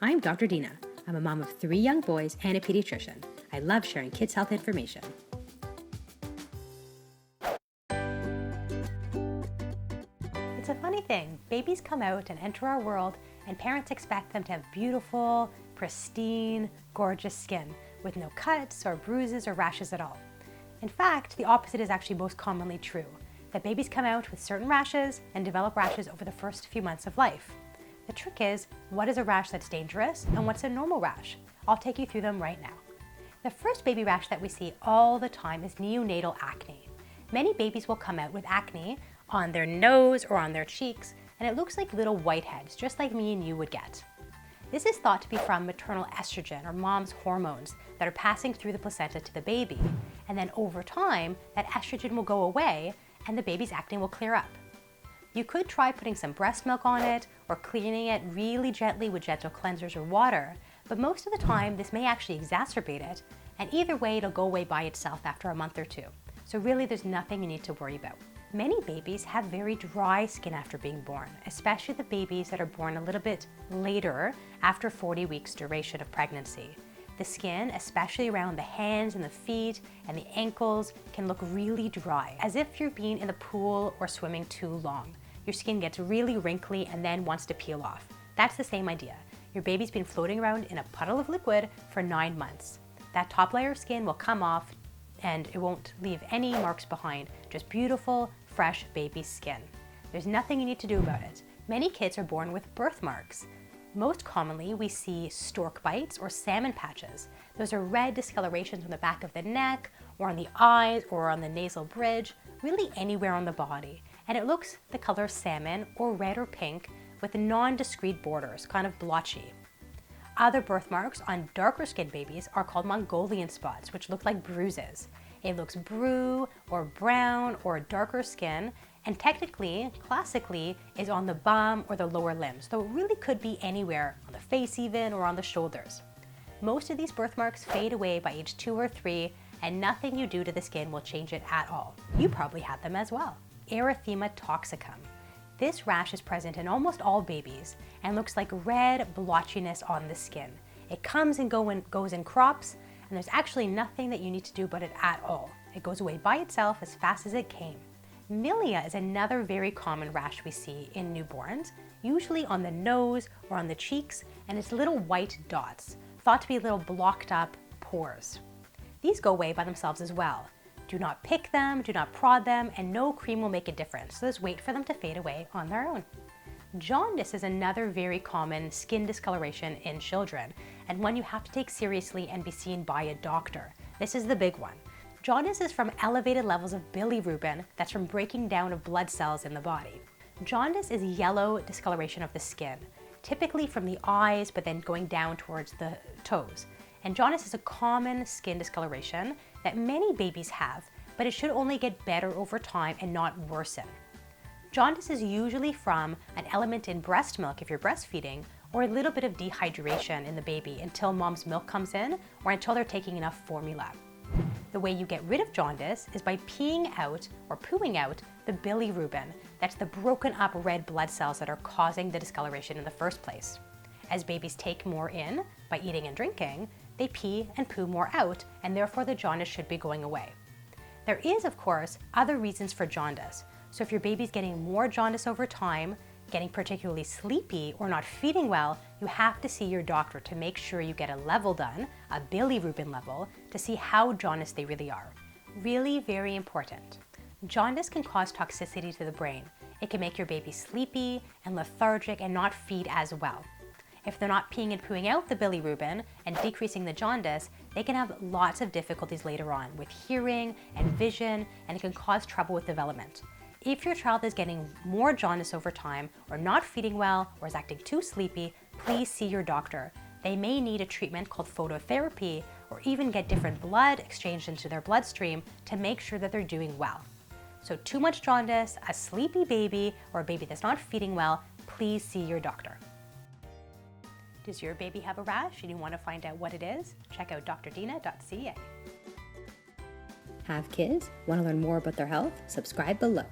I'm Dr. Dina. I'm a mom of 3 young boys and a pediatrician. I love sharing kids' health information. It's a funny thing. Babies come out and enter our world, and parents expect them to have beautiful, pristine, gorgeous skin with no cuts or bruises or rashes at all. In fact, the opposite is actually most commonly true, that babies come out with certain rashes and develop rashes over the first few months of life. The trick is, what is a rash that's dangerous and what's a normal rash? I'll take you through them right now. The first baby rash that we see all the time is neonatal acne. Many babies will come out with acne on their nose or on their cheeks, and it looks like little whiteheads, just like me and you would get. This is thought to be from maternal estrogen, or mom's hormones, that are passing through the placenta to the baby. And then over time, that estrogen will go away and the baby's acne will clear up. You could try putting some breast milk on it or cleaning it really gently with gentle cleansers or water, but most of the time this may actually exacerbate it, and either way it'll go away by itself after a month or 2. So really there's nothing you need to worry about. Many babies have very dry skin after being born, especially the babies that are born a little bit later after 40 weeks duration of pregnancy. The skin, especially around the hands and the feet and the ankles, can look really dry, as if you're being in the pool or swimming too long. Your skin gets really wrinkly and then wants to peel off. That's the same idea. Your baby's been floating around in a puddle of liquid for 9 months. That top layer of skin will come off and it won't leave any marks behind, just beautiful, fresh baby skin. There's nothing you need to do about it. Many kids are born with birthmarks. Most commonly, we see stork bites or salmon patches. Those are red discolorations on the back of the neck or on the eyes or on the nasal bridge, really anywhere on the body. And it looks the color salmon or red or pink with non-discrete borders, kind of blotchy. Other birthmarks on darker skinned babies are called Mongolian spots, which look like bruises. It looks blue or brown or darker skin, and technically, classically, is on the bum or the lower limbs, though it really could be anywhere, on the face even, or on the shoulders. Most of these birthmarks fade away by age 2 or 3, and nothing you do to the skin will change it at all. You probably had them as well. Erythema toxicum. This rash is present in almost all babies and looks like red blotchiness on the skin. It comes and goes in crops, and there's actually nothing that you need to do about it at all. It goes away by itself as fast as it came. Milia is another very common rash we see in newborns, usually on the nose or on the cheeks, and it's little white dots, thought to be little blocked up pores. These go away by themselves as well. Do not pick them, do not prod them, and no cream will make a difference, so just wait for them to fade away on their own. Jaundice is another very common skin discoloration in children, and one you have to take seriously and be seen by a doctor. This is the big one. Jaundice is from elevated levels of bilirubin that's from breaking down of blood cells in the body. Jaundice is yellow discoloration of the skin, typically from the eyes but then going down towards the toes. And jaundice is a common skin discoloration that many babies have, but it should only get better over time and not worsen. Jaundice is usually from an element in breast milk if you're breastfeeding, or a little bit of dehydration in the baby until mom's milk comes in or until they're taking enough formula. The way you get rid of jaundice is by peeing out or pooing out the bilirubin. That's the broken up red blood cells that are causing the discoloration in the first place. As babies take more in by eating and drinking, they pee and poo more out, and therefore the jaundice should be going away. There is, of course, other reasons for jaundice. So if your baby's getting more jaundice over time, getting particularly sleepy, or not feeding well, you have to see your doctor to make sure you get a level done, a bilirubin level, to see how jaundiced they really are. Really very important. Jaundice can cause toxicity to the brain. It can make your baby sleepy and lethargic and not feed as well. If they're not peeing and pooing out the bilirubin and decreasing the jaundice, they can have lots of difficulties later on with hearing and vision, and it can cause trouble with development. If your child is getting more jaundice over time, or not feeding well, or is acting too sleepy, please see your doctor. They may need a treatment called phototherapy, or even get different blood exchanged into their bloodstream to make sure that they're doing well. So too much jaundice, a sleepy baby, or a baby that's not feeding well, please see your doctor. Does your baby have a rash and you want to find out what it is? Check out drdina.ca. Have kids? Want to learn more about their health? Subscribe below.